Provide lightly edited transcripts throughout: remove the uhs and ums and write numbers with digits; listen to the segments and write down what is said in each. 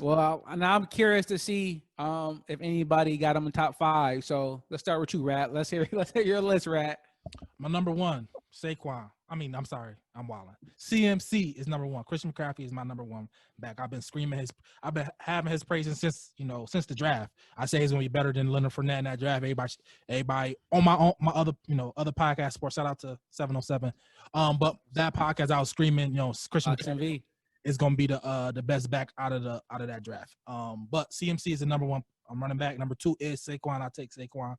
Well, now I'm curious to see if anybody got him in top five. So let's start with you, Rat. Let's hear your list, Rat. My number one, Saquon. I'm sorry, I'm wilding. CMC is number one. Christian McCaffrey is my number one back. I've been having his praises since the draft. I say he's gonna be better than Leonard Fournette in that draft. Everybody on my other other podcast sports. Shout out to 707. But that podcast I was screaming, Christian McCaffrey is gonna be the best back out of that draft. But CMC is the number one. I'm running back. Number two is Saquon. I take Saquon.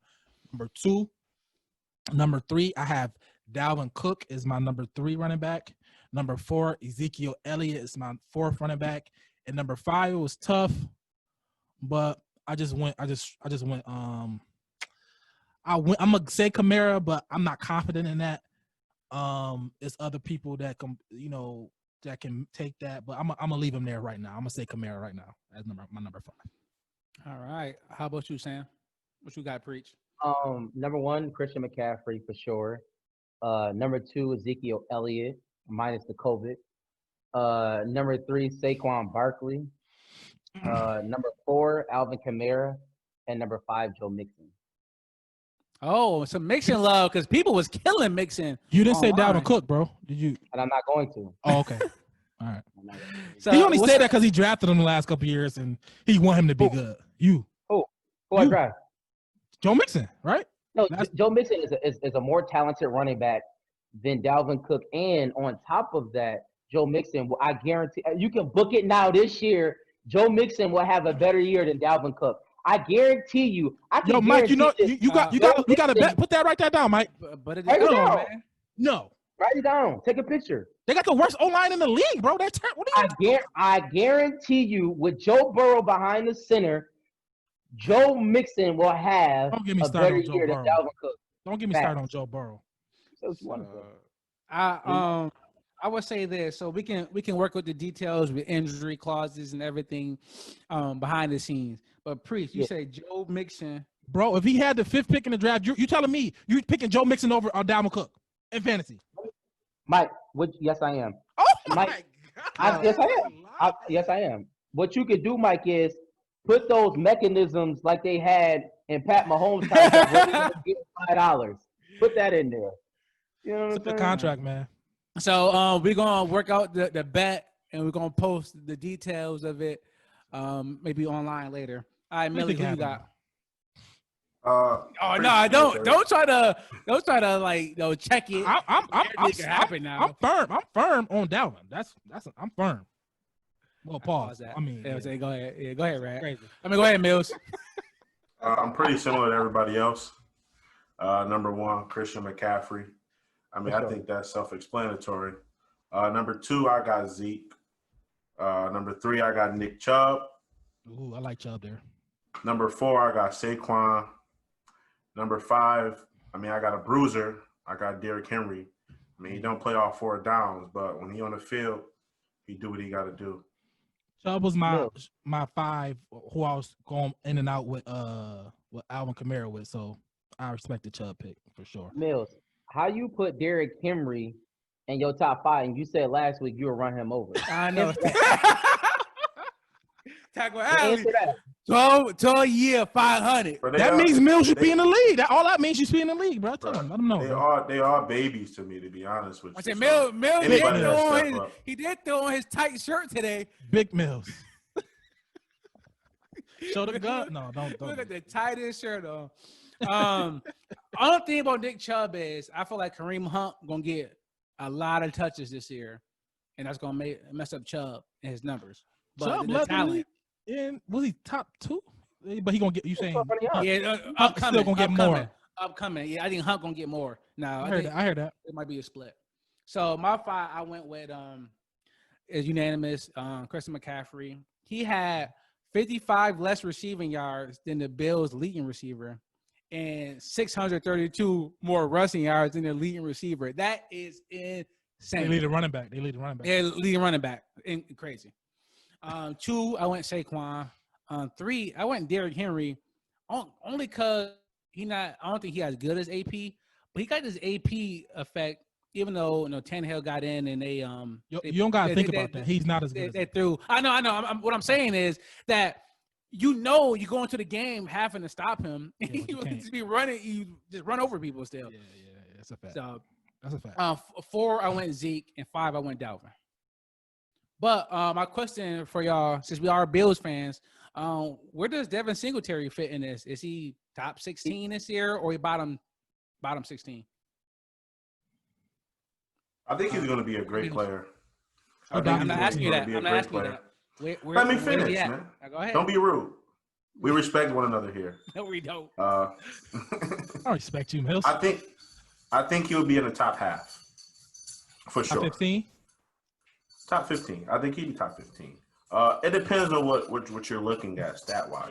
Number three, I have Dalvin Cook is my number three running back. Number four, Ezekiel Elliott is my fourth running back. And number five, it was tough, but I'm gonna say Kamara, but I'm not confident in that. It's other people that can take that, but I'm gonna leave him there right now. I'm gonna say Kamara right now as my number five. All right. How about you, Sam? What you got, preach? Number one, Christian McCaffrey for sure. Number two, Ezekiel Elliott minus the COVID. Number three, Saquon Barkley. Number four, Alvin Kamara, and number five, Joe Mixon. Oh, some Mixon love because people was killing Mixon. You didn't say Dalvin Cook, bro. Did you? And I'm not going to. Oh, okay. All right. So, he only said that because he drafted him the last couple of years and he want him to be good. Who I draft? Joe Mixon, right? No, Joe Mixon is a more talented running back than Dalvin Cook, and on top of that, Joe Mixon, I guarantee you can book it now this year. Joe Mixon will have a better year than Dalvin Cook. I guarantee you. Mike, you got to bet. Put that, write that down, Mike. But it write it down. Man. No, write it down. Take a picture. They got the worst O-line in the league, bro. That's what do you? I guarantee you, with Joe Burrow behind the center, Joe Mixon will have a better year than Dalvin Cook. Don't get me started on Joe Burrow. I would say this, so we can work with the details with injury clauses and everything behind the scenes. But Priest, you say Joe Mixon, bro. If he had the fifth pick in the draft, you telling me you picking Joe Mixon over Dalvin Cook in fantasy? Mike, yes, I am. Oh my God! Yes, I am. Yes, I am. What you could do, Mike, is put those mechanisms like they had in Pat Mahomes' time. Get $5. Put that in there. You know what I'm saying? The contract, man. So we're gonna work out the bet, and we're gonna post the details of it, maybe online later. All right, Millie, who you got? Don't try to like check it. I'm firm on Dalvin. I'm firm. Well, pause. That. I mean, go ahead. Yeah, go ahead, Rat. Go ahead, Mills. I'm pretty similar to everybody else. Number one, Christian McCaffrey. I think that's self-explanatory. Number two, I got Zeke. Number three, I got Nick Chubb. Ooh, I like Chubb there. Number four, I got Saquon. Number five, I got a bruiser. I got Derrick Henry. He don't play all four downs, but when he on the field, he do what he got to do. Chubb was my five, who I was going in and out with Alvin Kamara with, so I respect the Chubb pick for sure. Mills, how you put Derrick Henry in your top five, and you said last week you would run him over? I know. Tackle Alley. 12 year 500. That means Mills should be in the league. All that means you should be in the league, bro. Tell him, let him know. They are babies to me, to be honest with you. I said, Mills he did throw on his tight shirt today. Big Mills. Show the gun. No, don't. Look at the tightest shirt on. Only thing about Nick Chubb is I feel like Kareem Hunt gonna get a lot of touches this year, and that's gonna mess up Chubb and his numbers. But Chubb the talent. And was he top two? But he gonna get. You saying? Upcoming. Still gonna get more. Upcoming. Yeah, I think Hunt gonna get more. Now I heard that. It might be a split. So my five, I went with is unanimous. Christian McCaffrey. He had 55 less receiving yards than the Bills' leading receiver, and 632 more rushing yards than the leading receiver. That is insane. They lead the running back. Yeah, leading running back. Crazy. Two, I went Saquon. Three, I went Derrick Henry, only because I don't think he as good as AP, but he got this AP effect even though Tannehill got in and they You don't gotta think about that. He's not as good. They threw. I know. What I'm saying is that you go into the game having to stop him. Yeah, but you you can't. just be running. You just run over people still. Yeah, that's a fact. So That's a fact. 4 I went Zeke and 5 I went Dalvin. But my question for y'all, since we are Bills fans, where does Devin Singletary fit in this? Is he top 16 this year or he bottom 16? I think he's going to be a great player. I think I'm he's not gonna- asking you he's that. gonna be a I'm not great asking you player. that. Where Let me where's finish, he at? man. Now, go ahead. Don't be rude. We respect one another here. No, we don't. I respect you, Mills. I think he'll be in the top half for Top sure. 15. Top 15. I think he'd be top 15. It depends on what you're looking at stat wise.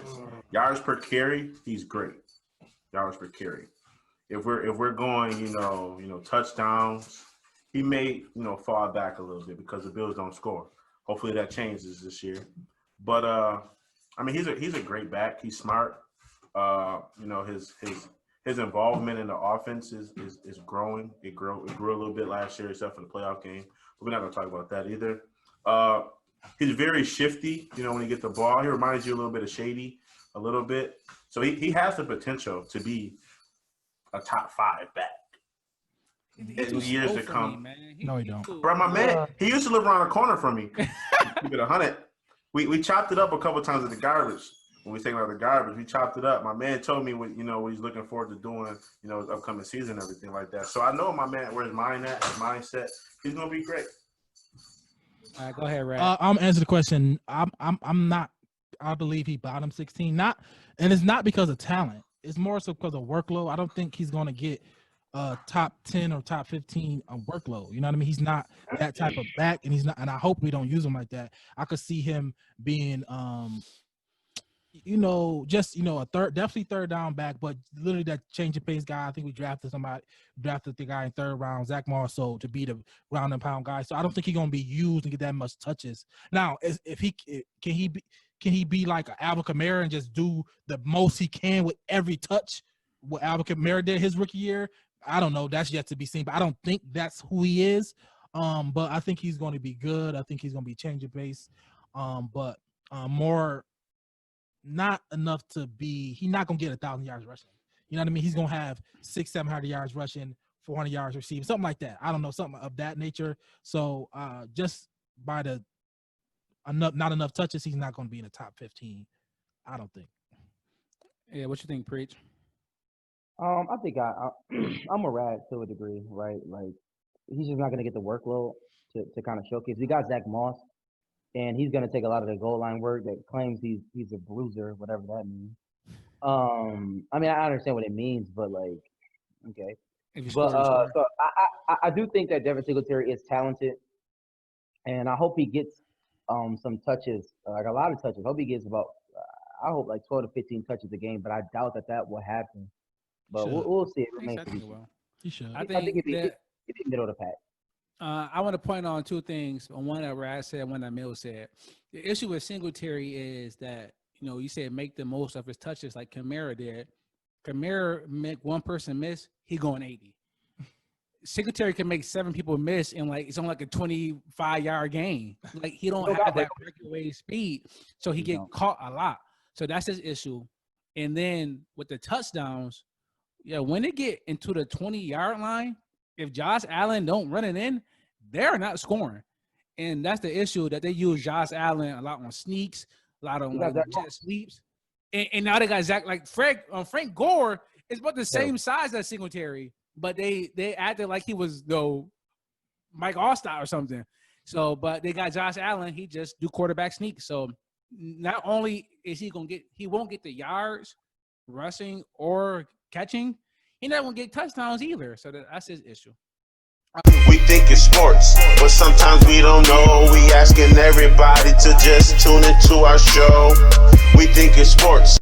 Yards per carry, he's great. Yards per carry. If we're going, touchdowns, he may fall back a little bit because the Bills don't score. Hopefully that changes this year. But he's a great back. He's smart. His involvement in the offense is growing. It grew a little bit last year, except for the playoff game. But we're not going to talk about that either. He's very shifty. When he gets the ball, he reminds you a little bit of Shady, a little bit. So he has the potential to be a top 5 back in the years to come. No, he don't. Bro, my man, he used to live around the corner from me. Keep it 100. We chopped it up a couple times at the garbage. When we taking out the garbage, we chopped it up. My man told me what he's looking forward to doing, his upcoming season and everything like that. So I know my man where his mind at, his mindset. He's gonna be great. All right, go ahead, Rad. I'm answering the question. I'm not. I believe he bottom 16. And it's not because of talent. It's more so because of workload. I don't think he's going to get top 10 or top 15 of workload. You know what I mean? He's not that type of back, and he's not. And I hope we don't use him like that. I could see him being, definitely third down back, but literally that change of pace guy. I think we drafted the guy in 3rd round, Zach Marceau, to be the round and pound guy. So I don't think he's going to be used and get that much touches. Now, can he be like an Alvin Kamara and just do the most he can with every touch? What Alvin Kamara did his rookie year, I don't know. That's yet to be seen. But I don't think that's who he is. But I think he's going to be good. I think he's going to be changing pace. But more, not enough to be. He's not going to get 1,000 yards rushing. You know what I mean? He's going to have 600-700 yards rushing, 400 yards receiving, something like that. I don't know, something of that nature. So just by the not enough touches, he's not going to be in the top 15. I don't think. Yeah, what you think, Preach? I think I'm a Rad to a degree, right? Like he's just not going to get the workload to kind of showcase. We got Zach Moss, and he's going to take a lot of the goal line work that claims he's a bruiser, whatever that means. I understand what it means, but like, okay. But so I do think that Devin Singletary is talented, and I hope he gets some touches, like a lot of touches. I hope he gets about I hope like 12 to 15 touches a game, but I doubt that will happen. But we'll see. It remains to be seen. He should. I think it'd be middle of the pack. I want to point on 2 things. One that Rad said, one that Mill said. The issue with Singletary is that, you said make the most of his touches like Kamara did. Kamara make one person miss, he going 80. Singletary can make 7 people miss and it's on like a 25-yard gain. Like he don't have that breakaway speed, so he get caught a lot. So that's his issue. And then with the touchdowns, when they get into the 20-yard line, if Josh Allen don't run it in, they're not scoring. And that's the issue, that they use Josh Allen a lot on sneaks, a lot on jet sweeps. And now they got Zach, like Frank Gore is about the same size as Singletary, but they acted like he was Mike Allstott or something. So, but they got Josh Allen, he just do quarterback sneaks. So not only is he won't get the yards rushing or catching, he not gonna get touchdowns either. So that's his issue. We think it's sports, but sometimes we don't know. We asking everybody to just tune into our show. We think it's sports.